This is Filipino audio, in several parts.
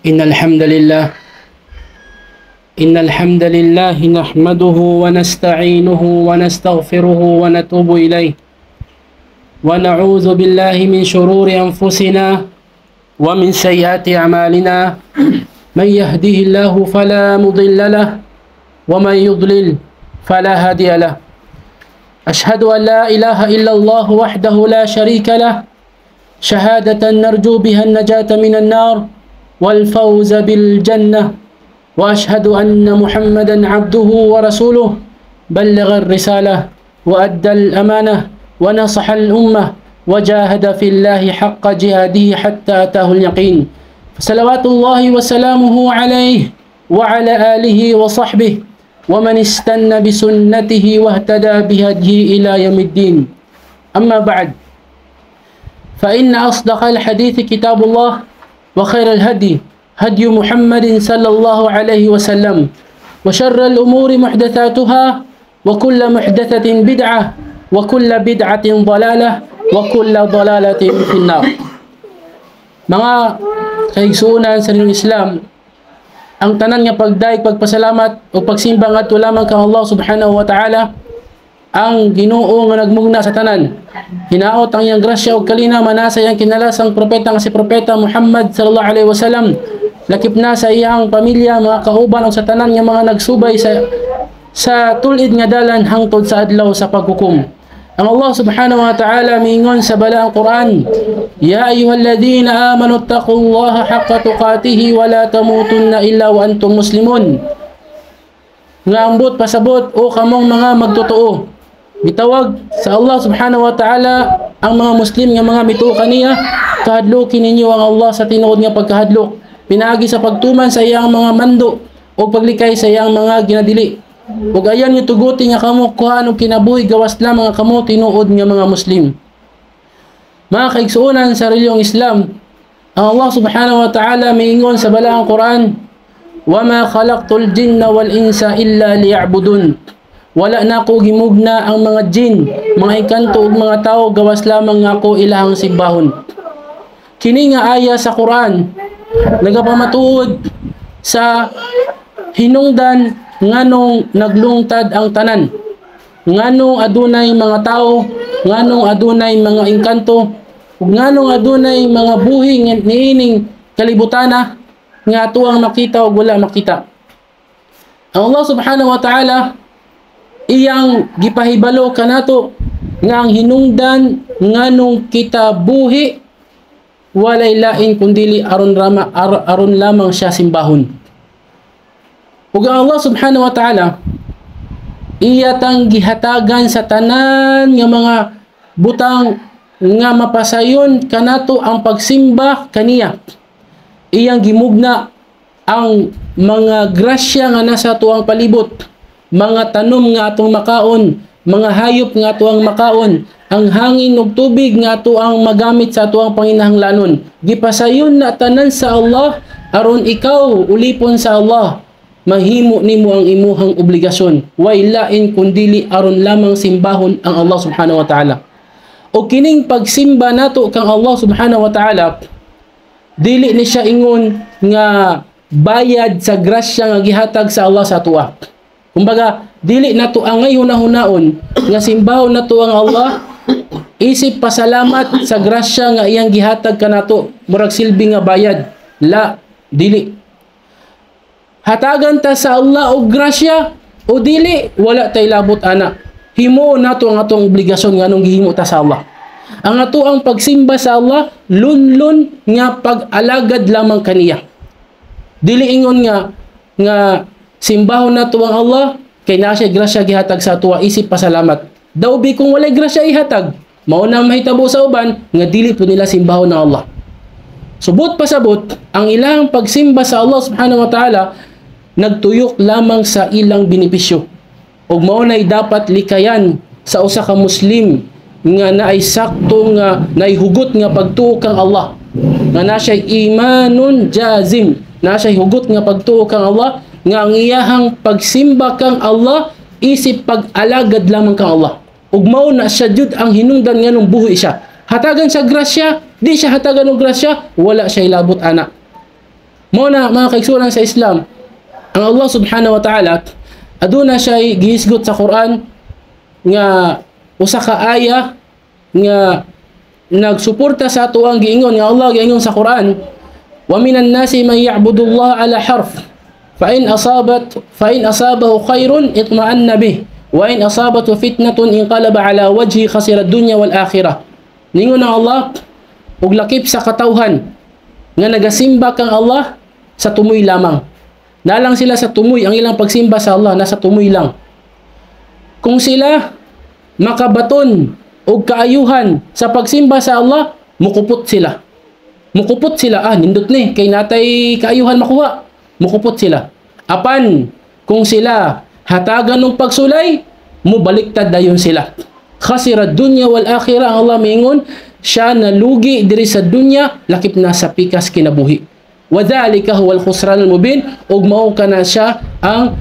إن الحمد لله إن الحمد لله نحمده ونستعينه ونستغفره ونتوب إليه ونعوذ بالله من شرور أنفسنا ومن سيئات أعمالنا من يهده الله فلا مضل له ومن يضلل فلا هادي له أشهد أن لا إله إلا الله وحده لا شريك له شهادة نرجو بها النجاة من النار والفوز بالجنة وأشهد أن محمدا عبده ورسوله بلغ الرسالة وأدى الأمانة ونصح الأمة وجاهد في الله حق جهاده حتى أتاه اليقين فصلوات الله وسلامه عليه وعلى آله وصحبه ومن استنى بسنته واهتدى بهديه إلى يوم الدين أما بعد فإن أصدق الحديث كتاب الله وخير الهدي هدي محمد صلى الله عليه وسلم وشر الأمور محدثاتها وكل محدثة بدعة وكل بدعة ضلالة وكل ضلالة في النار. Mga kaigsuunan sa Islam, ang tanan nga pagdaig, pagpasalamat o pagsimba ngadto lamang kang Allah subhanahu wa ta'ala, ang Ginoo nga nagmugna sa tanan. Hinaot ang iyang grasya o kalina manasa iyang kinalasang propeta nga si Propeta Muhammad sallallahu alaihi wasallam. Lakip na sa iyang pamilya, mga kauban o sa tanan nga mga nagsubay sa tulid nga dalan hangtod sa adlaw sa paghukom. Ang Allah subhanahu wa ta'ala miingon sa balaang Quran, Ya ayyuhalladhina amanu taqullaha haqqa tuqatihi wa la tamutunna illa wa antum muslimun. Nga ambot pasabot o kamong mga magtotoo. Bitawag sa Allah subhanahu wa ta'ala ang mga Muslim nga mga mituo kaniya, kahadlokin ninyo ang Allah sa tinuod nga pagkahadlok. Pinaagi sa pagtuman sa iyang mga mando o paglikay sa iyang mga ginadili. Ug ayan yung tuguti nga kamo kuhaan og kinabuhi gawas lamang nga kamo tinuod nga mga Muslim. Mga kaigsuonan sa reliyong Islam, ang Allah subhanahu wa ta'ala miingon sa balaang Quran, وَمَا خَلَقْتُ الْجِنَّ وَالْإِنسَ إِلَّا لِيَعْبُدُونَ. Wala na ako gimugna ang mga jin, mga ikanto ug mga tao gawas lamang nga ako ilahang simbahon. Kini nga aya sa Quran nagapamatuod sa hinungdan nganong naglungtad ang tanan, nganong adunay mga tao, nganong adunay mga engkanto, ug nganong adunay mga buhi niining kalibutana nga tuang makita o wala makita. Ang Allah subhanahu wa ta'ala iyang gipahibalo kanato nga ang hinungdan nganong kita buhi walay lain kundili aron lamang siya simbahon. Ug ang Allah subhanahu wa ta'ala iyatang gihatagan sa tanan nga mga butang nga mapasayon kanato ang pagsimba kaniya. Iyang gimugna ang mga grasya nga nasa tuang palibot, mga tanom nga atong makaon, mga hayop nga tuang makaon, ang hangin ug tubig nga tuang magamit sa tuang panginahanglanon. Gipasayon na tanan sa Allah aron ikaw ulipon sa Allah. Mahimo nimo ang imuhang obligasyon. Way lain kundili aron lamang simbahon ang Allah subhanahu wa ta'ala. O kining pagsimba nato kang Allah subhanahu wa ta'ala, dili ni siya ingon nga bayad sa grasya nga gihatag sa Allah sa tuwa. Kumbaga, dili nato angay hunahunahon nga simbahon nato ang Allah isip pasalamat sa grasya nga iyang gihatag kanato murag silbi nga bayad. La, dili. Hatagan ta sa Allah og grasya o dili, wala tay labot ana. Himo nato ang atong obligasyon nganong gihimo ta sa Allah. Ang ato ang pagsimba sa Allah lunlun nga pag-alagad lamang kaniya. Dili ingon nga simbahon nato ang Allah kay naa siya grasya gihatag sa tuwa isip pasalamat. Daw bi kung walay grasya ihatag, mao na mahitabo sa uban nga dili po nila simbahon ng Allah. Subot pasabot ang ilang pagsimba sa Allah subhanahu wa ta'ala nagtuyok lamang sa ilang benepisyo. Ug mao nay dapat likayan sa usa ka Muslim nga naay sakto nga naihugot nga pagtuo kang Allah. Nga na siya imanun jazim, na siya hugot nga pagtuo kang Allah, nga ang iyahang pagsimba kang Allah isip pag-alagad lamang kang Allah. Ug mao na siya jud ang hinungdan nganong buhi siya. Hatagan sa grasya, di siya hatagan og grasya, wala siya ilabot ana. Mo na mga kaigsunan sa Islam, ang Allah subhanahu wa ta'ala aduna siya gihisgot sa Quran nga usa ka aya nga nagsuporta sa ato ang giingon nga Allah giingon sa Quran, wa minan nasi man ya'budu Allah ala harf fa in asabahu khairun itma'anna bih wa in asabatu fitnatun inqalaba ala wajhi khasira ad-dunya wal akhirah. Ningon ang Allah ug lakip sa katawhan nga nagasimba kang Allah sa tumoy lamang. Nalang sila sa tumoy, ang ilang pagsimba sa Allah nasa tumoy lang. Kung sila makabaton o kaayuhan sa pagsimba sa Allah, mukupot sila. Mukupot sila. Nindot ni, kay natay kaayuhan makuha. Mukupot sila. Apan, kung sila hatagan ng pagsulay, mubaliktad dayon sila. Khasira dunya wal akhirah, ang Allah mingon, siya nalugi diri sa dunya, lakip na sa pikas kinabuhi. Wadhalika huwal khusran al-mubin, ug mao kana siya ang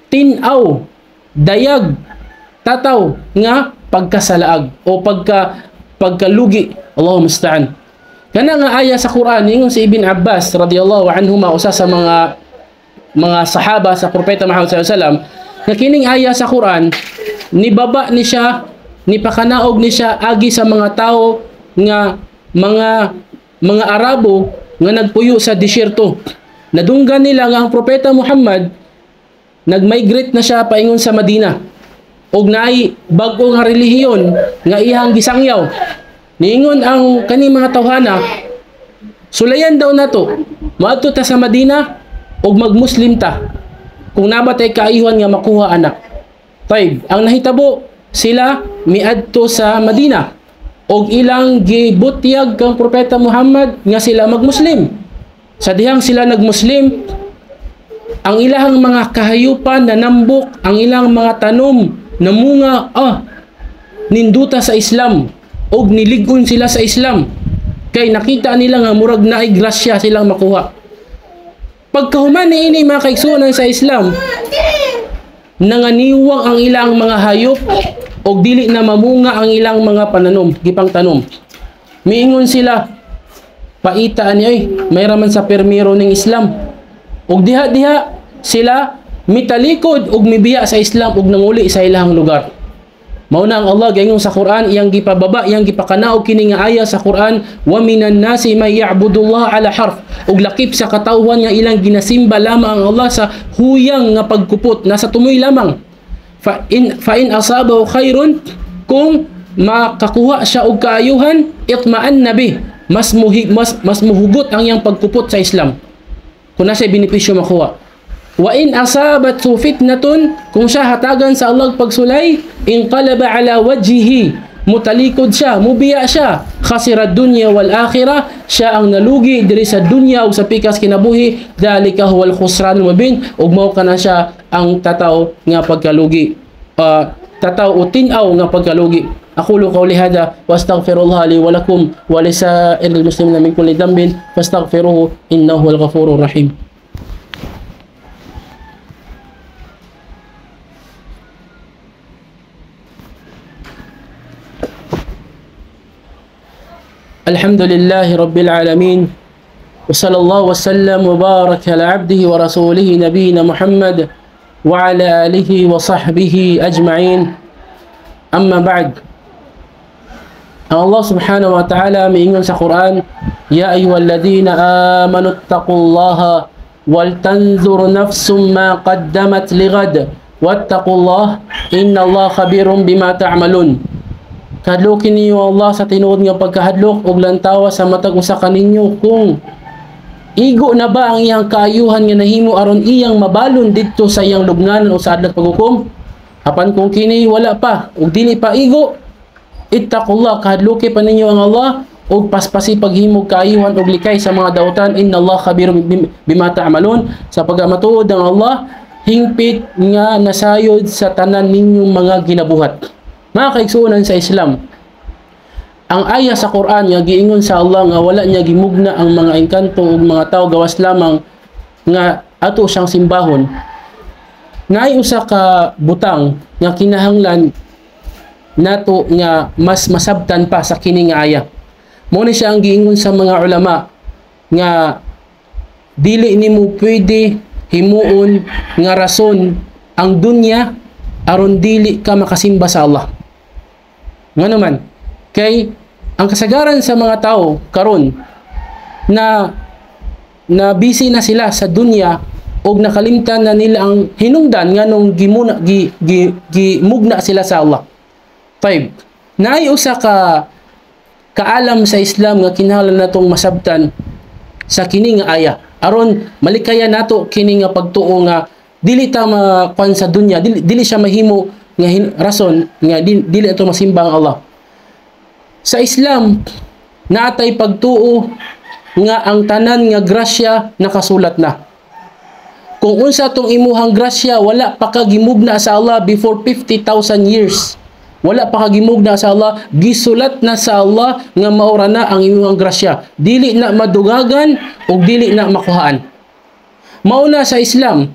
tinaw, dayag, tataw nga pagkasalaag o pagkalugi. Allahu musta'an. Kana nga aya sa Quran ingon si Ibn Abbas radhiyallahu anhuma, usa sa mga sahaba sa Propeta Muhammad sallallahu alaihi wasallam, nga kining aya sa Quran nibaba ni siya, nipakanaog ni siya agi sa mga tao nga mga Arabo nga nagpuyo sa disyerto. Nadunggan nila nga ang Propeta Muhammad nag-migrate na siya paingon sa Madina. Og naay bag-o nga relihiyon nga iyang gisangyaw. Niingon ang kani mga tawhana, sulayan daw nato, maadto ta sa Madina og mag-Muslim ta. Kung nabatay kaayuhan nga makuha anak. Tayib, ang nahitabo sila miadto sa Madina og ilang gibutyag kang Propeta Muhammad nga sila mag-Muslim. Sa dihang sila nag-Muslim, ang ilang mga kahayupan na nambok, ang ilang mga tanom na munga, ninduta sa Islam og niligon sila sa Islam. Kay nakita nila nga murag naay grasya silang makuha. Pagkahuman niini mga kaigsunan sa Islam, nanganiwang ang ilang mga hayop og dili na mamunga ang ilang mga pananom, gipang tanom. Miingon sila, paita ani may raman sa permiro ning Islam. Og diha-diha sila mitalikod og mibiya sa Islam og nanguli sa ilang lugar. Mao na ang Allah gaingon sa Quran, iyang gipababa, iyang gipakanaog kini nga aya sa Quran, wa minan nasi may ya'budullah ala harf, og lakip sa katawhan nga ilang ginasimba lamang ang Allah sa huyang nga pagkupot, nasa tumoy lamang. Fa in asabahu khairun, kung makakuha siya og kaayuhan, itma'anna bih, mas muhugot ang iyang pagkupot sa Islam. Kung nasa benepisyo makuha. Wa in asabat fitnatun, kung siya hatagan sa Allah pagsulay, inqalaba ala wajhihi, mutalikod siya, mubiya siya, khasira dunya wal akhirah, siya ang nalugi diri sa dunya ug sa pikas kinabuhi. Dalika huwal khusran mubin, ug mao kana siya ang tataw nga pagkalugi, tataw o tinaw nga pagkalugi. Aqulu qawli hada wa astaghfirullah li wa lakum wa lisa'iril muslimina min kulli dhanbin fastaghfiruhu innahu huwal ghafurur rahim. Alhamdulillahi Rabbil Alamin, wa sallallahu wa sallam wa baraka ala abdihi wa rasulihi nabiyina Muhammad wa ala alihi wa sahbihi ajma'in. Amma ba'd. Allah subhanahu wa ta'ala miingon sa Quran, ya ayyuhalladhina amanu ittaqullaha wal tanzur nafsum ma qaddamat lighad wattaqullaha innallaha khabirum bima ta'malun. Kadlokin niyo Allah sa tinuod nga pagkahadlok ug lantawa sa matag usa kaninyo kung igo na ba ang iyang kaayuhan nga nahimo aron iyang mabalon didto sa iyang lubnganan o sa adlaw paghukom. Apan kung kini wala pa ug dili pa igo, ittaqullah, kahadloki pa ninyo ang Allah ug paspasi paghimog kaayuhan ug likay sa mga dautan. Innallaha khabirun bima ta'malun, sa pagmatuod ng Allah hingpit nga nasayod sa tanan ninyong mga ginabuhat. Mga kaigsuonan sa Islam, ang aya sa Quran nga giingon sa Allah nga wala niya gimugna ang mga engkanto ug mga tao gawas lamang nga ato siyang simbahon, naay usa ka butang nga kinahanglan nato nga mas masabtan pa sa kini nga aya. Mao ni siya ang giingon sa mga ulama nga dili nimo pwede himuon nga rason ang dunya aron dili ka makasimba sa Allah. Nga naman, kay ang kasagaran sa mga tao karon na busy na sila sa dunya og nakalimtan na nila ang hinungdan nganong gimugna sila sa Allah. 5. Naay usa ka kaalam sa Islam nga kinahanglan natong masabtan sa kini nga aya aron malikaya nato kini nga pagtuo nga dili ta makuan sa dunya, dili siya mahimo nga rason nga dili ato masimba ang Allah. Sa Islam naatay pagtuo nga ang tanan nga grasya nakasulat na. Kung unsa tong imuhang grasya wala pa ka gimugna sa Allah before 50,000 years. Wala pa ka gimugna sa Allah, gisulat na sa Allah nga maura na ang imuhang grasya. Dili na madugagan o dili na makuhaan. Mauna sa Islam,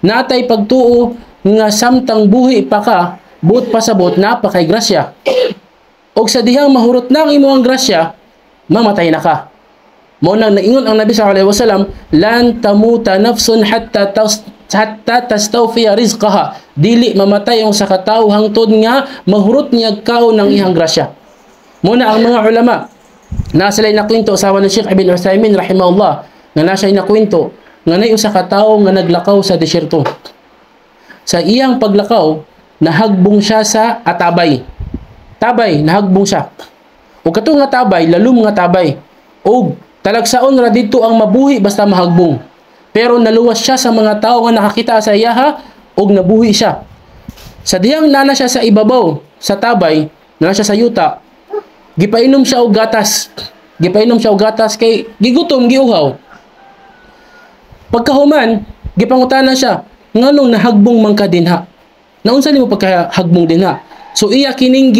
natay pagtuo nga samtang buhi pa ka, buot pasabot na pa kay grasya. O sa dihang mahurot na ang imuhang grasya, mamatay na ka. Mauna naingon ang Nabi sallallahu alaihi wasallam, lan tamuta nafsun hatta tastawfiya rizqaha. Dili mamatay ang sa katawo hangtod nga mahurot niya kao ng ihang grasya. Muna ang mga ulama na sila nakwento usawa ni Sheikh Ibn Uthaymin rahimahullah nga nasa nakwento nga nay usa ka tawo nga naglakaw sa desierto. Sa iyang paglakaw nahagbong siya sa atabay. Tabay nahagbong siya. O kato nga tabay lalum nga tabay. Og talagsaon ra dito ang mabuhi basta mahagbong. Pero naluwas siya sa mga tao nga nakakita sa iyaha og nabuhi siya. Sa diyang nana siya sa ibabaw, sa tabay, nana siya sa yuta, gipainom siya og gatas. Gipainom siya og gatas kay gigutom, giuhaw. Pagkahuman, gipangutana siya, nganong nahagbong man ka dinha? Naunsa nimo pagkahagbong dinha? So iya kining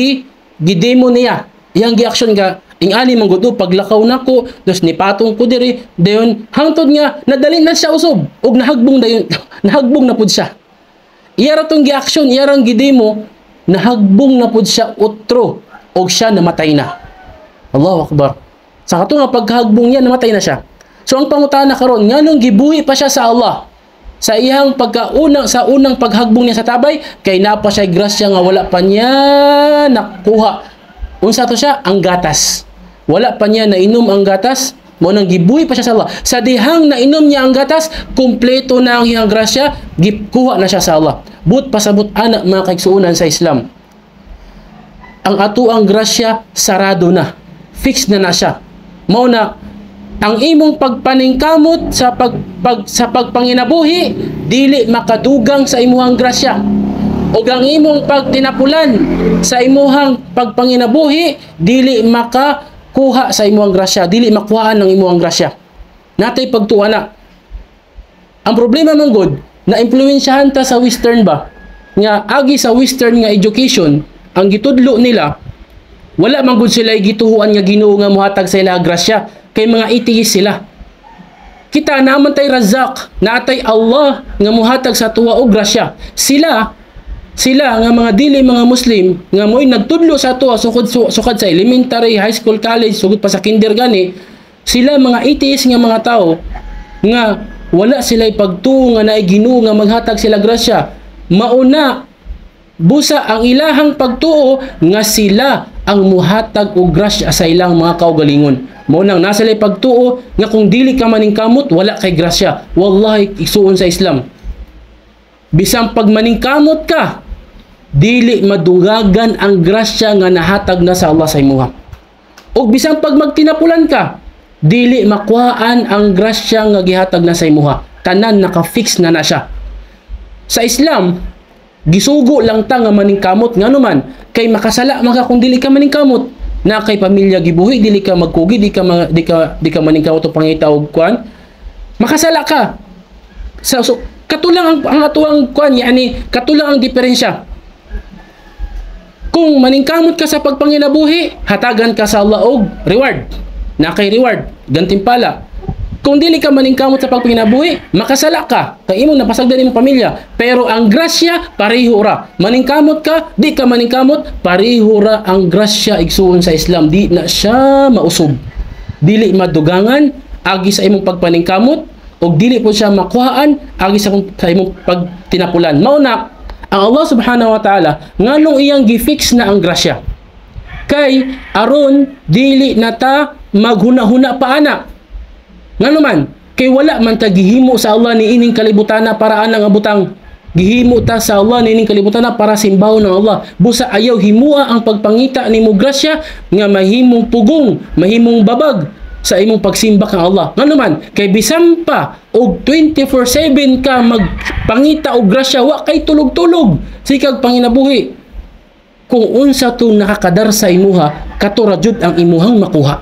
gidemo niya. Iyang gi-action nga ing-ani man gud paglakaw nako dos nipatong ko diri dayon hangtod nga nadali na siya usob ug nahagbong dayon nahagbong na pud siya. Iya ra tong gi-action, iya rang gidemo, nahagbong na pud siya utro ug siya namatay na. Allahu Akbar. Sa kato nga paghagbong niya namatay na siya. So ang pangutana karon nganong gibuhi pa siya sa Allah sa iyang sa unang paghagbong niya sa tabay kay napa siya grasya nga wala pa niya nakuha. Unsa to siya? Ang gatas. Wala pa niya nainom ang gatas, mo nang gibuhi pa siya sa Allah. Sa dihang nainom niya ang gatas, kumpleto na ang iyang grasya, gikuha na siya sa Allah. But pasabot anak mga kaigsuonan sa Islam. Ang ato ang grasya sarado na. Fix na siya. Mao na ang imong pagpaningkamot sa pagpanginabuhi dili makadugang sa imuhang grasya. O ang imong pagtinapulan sa imuhang pagpanginabuhi dili makakuha sa imuhang grasya, dili makuhaan ng imuhang grasya. Natay pagtuwa na. Ang problema man gud na impluwensyahan ta sa western ba nga agi sa western nga education ang gitudlo nila wala man gud sila gituhuan nga Ginoo nga mohatag sa ila grasya kay mga atheist sila. Kita naman tay Razak, natay Allah nga mohatag sa tuwa og grasya. Sila nga mga dili mga Muslim nga mo'y nagtudlo sa ato sukad sa elementary, high school, college, sugod pa sa kinder gani, sila mga atheist nga mga tao nga wala sila'y pagtuo nga naay Ginoo nga maghatag sila grasya. Mauna busa ang ilahang pagtuo nga sila ang muhatag og grasya sa ilang mga kaugalingon. Mao nang nasa lay pagtuo nga kung dili ka maningkamot wala kay grasya. Wallahi igsuon sa Islam. Bisang pag maningkamot ka, dili madugagan ang grasya nga nahatag na sa Allah sa imuha. O bisang pag magtinapulan ka, dili makuhaan ang grasya nga gihatag na sa imuha. Tanan naka-fix na siya. Sa Islam, gisugo lang ta nga maningkamot nganuman kay makasala maka kung dili ka maningkamot. Na kay pamilya gibuhi, dili ka magkugi, di ka maningkamot o pangita og kuan. Makasala ka. So katulang ang atuang kuan yani katulang ang diferensya. Kung maningkamot ka sa pagpanginabuhi, hatagan ka sa Allah og reward. Na kay reward, gantimpala. Kung dili ka maningkamot sa pagpanginabuhi, makasala ka. Kay imong napasagdan imong pamilya. Pero ang grasya pareho ra. Maningkamot ka, di ka maningkamot, pareho ra ang grasya igsuon sa Islam. Di na siya mausob. Dili madugangan agi sa imong pagpaningkamot o dili po siya makuhaan agi sa imong pagtinapulan. Mauna ang Allah subhanahu wa ta'ala nganong iyang gifix na ang grasya kay aron dili nata maghuna-huna pa ana. Ngano man kay wala man ta gihimo sa Allah ni ining kalibutan na para anang abutang gihimo ta sa Allah ni ining kalibutan na para simbahon ng Allah. Busa ayaw himua ang pagpangita nimo grasya nga mahimong pugong, mahimong babag sa imong pagsimba kang Allah. Ngano man kay bisan pa og 24/7 ka magpangita og grasya wa kay tulog-tulog sikag panginabuhi. Kung unsa to nakakadar sa imuha, katura jud ang imuhang makuha.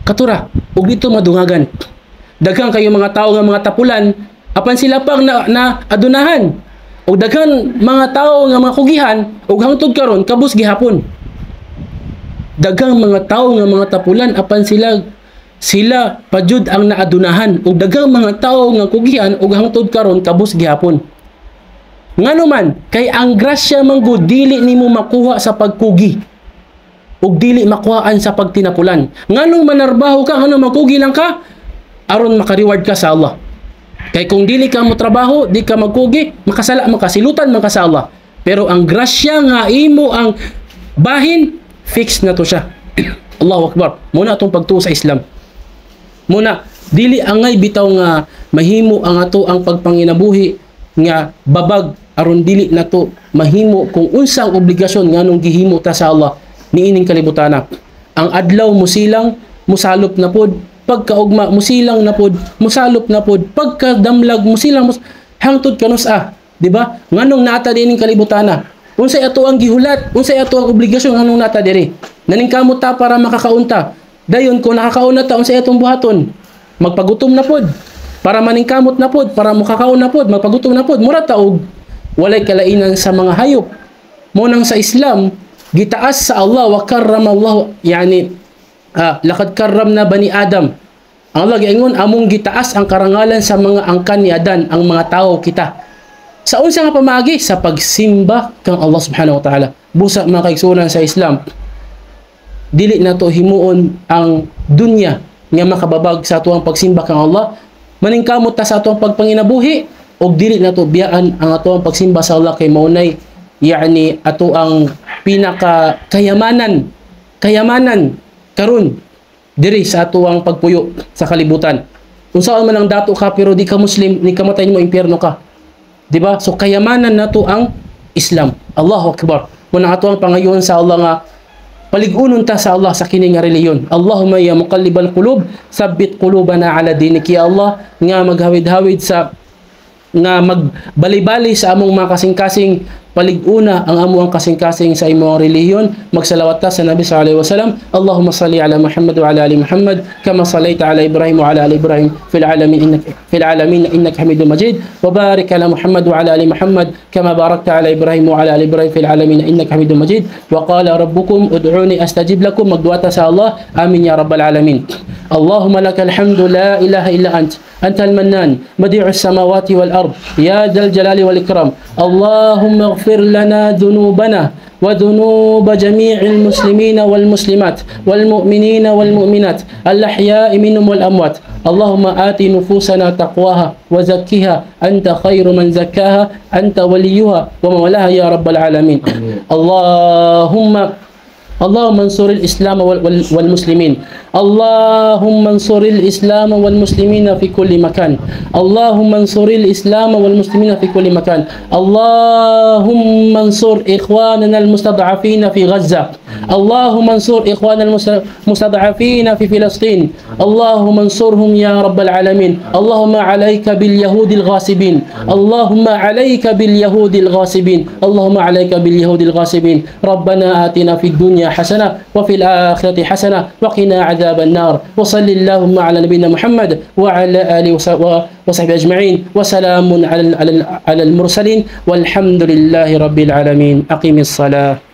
Katura, ug dito madungagan. Daghang kayo mga tao nga mga tapulan, apan sila pang na adunahan. Ug daghang mga tao nga mga kugihan, ug hangtod karon kabus gihapon. Daghang mga tao nga mga tapulan, apan sila pajud ang naadunahan. Ug daghang mga tao nga kugihan, ug hangtod karon kabus gihapon. Ngano man kay ang grasya man gud dili nimo makuha sa pagkugi ug dili makuhaan sa pagtinapulan. Nganong manarbaho ka ngano makugi lang ka aron makareward ka sa Allah. Kay kung dili ka mo trabaho, di ka magkugi, makasilutan man ka sa Allah. Pero ang grasya nga imo ang bahin, fix na to siya. Allahu Akbar. Muna atong pagtuo sa Islam. Muna dili angay bitaw nga mahimo ang ato ang pagpanginabuhi nga babag aron dili nato mahimo kung unsang obligasyon nganong gihimo ta sa Allah niining kalibutana. Ang adlaw musilang musalop na pod, pagkaugma musilang na pod, musalop na pod, pagkadamlag musilang hangtod kanus di ba? Nganong nata diining kalibutana? Unsay ato ang gihulat, unsay ato ang obligasyon nganong nata diri? Naningkamot ta para makakaunta. Dayon kung nakakauna ta unsay atong buhaton? Magpagutom na pod. Para maningkamot na pod, para makakaon na pod, magpagutom na pod, mura taog walay kalainan sa mga hayop. Munang sa Islam, gitaas sa Allah wa karrama Allah, yani lakad karramna bani Adam. Ang Allah giingon among gitaas ang karangalan sa mga angkan ni Adan, ang mga tao kita. Sa unsa nga pamaagi sa pagsimba kang Allah subhanahu wa ta'ala. Busa mga kaigsunan sa Islam, dili nato himuon ang dunya nga makababag sa atuang pagsimba kang Allah. Maningkamot ta sa atuang pagpanginabuhi og dili nato biyaan ang atuang pagsimba sa Allah kay maunay yani ato ang pinaka kayamanan karon diri sa atuang pagpuyo sa kalibutan. Unsaon man ang dato ka pero di ka Muslim, ni kamatay mo impyerno ka. Di ba? So kayamanan nato ang Islam. Allahu Akbar. Muna ato ang pangayoon sa Allah nga paligunon ta sa Allah sa kini nga reliyon. Allahumma ya muqallibal qulub, tsabbit qulubana ala dinik. Ya Allah, nga maghawid-hawid sa nga magbali-bali sa among mga kasing-kasing palig-una ang among kasing-kasing sa imong relihiyon. Magsalawat ta sa Nabi sallallahu alaihi wasallam. Allahumma salli ala Muhammad wa ala ali Muhammad kama sallaita ala Ibrahim wa ala ali Ibrahim fil alamin innaka Hamidum Majid. Wa barik ala Muhammad wa ala ali Muhammad kama barakta ala Ibrahim wa ala ali Ibrahim fil alamin innaka Hamidum Majid. Wa qala rabbukum ud'uni astajib lakum. Magduata sa Allah. Amin ya rabbal alamin. اللهم لك الحمد لا إله إلا أنت المنان بديع السماوات والأرض يا ذا الجلال والإكرام. اللهم اغفر لنا ذنوبنا وذنوب جميع المسلمين والمسلمات والمؤمنين والمؤمنات الأحياء منهم والأموات. اللهم آت نفوسنا تقواها وزكها أنت خير من زكاها أنت وليها ومولاها يا رب العالمين. اللهم انصر الإسلام والمسلمين. اللهم انصر الإسلام والمسلمين في كل مكان. اللهم انصر الإسلام والمسلمين في كل مكان. اللهم انصر إخواننا المستضعفين في غزة. اللهم انصر إخواننا المستضعفين في فلسطين. اللهم انصرهم يا رب العالمين. اللهم عليك باليهود الغاصبين. اللهم عليك باليهود الغاصبين. اللهم عليك باليهود الغاصبين. ربنا آتنا في الدنيا حسنة وفي الآخرة حسنة وقنا عذاب النار. وصل اللهم على نبينا محمد وعلى آله وصحبه أجمعين وسلام على المرسلين والحمد لله رب العالمين. أقم الصلاة.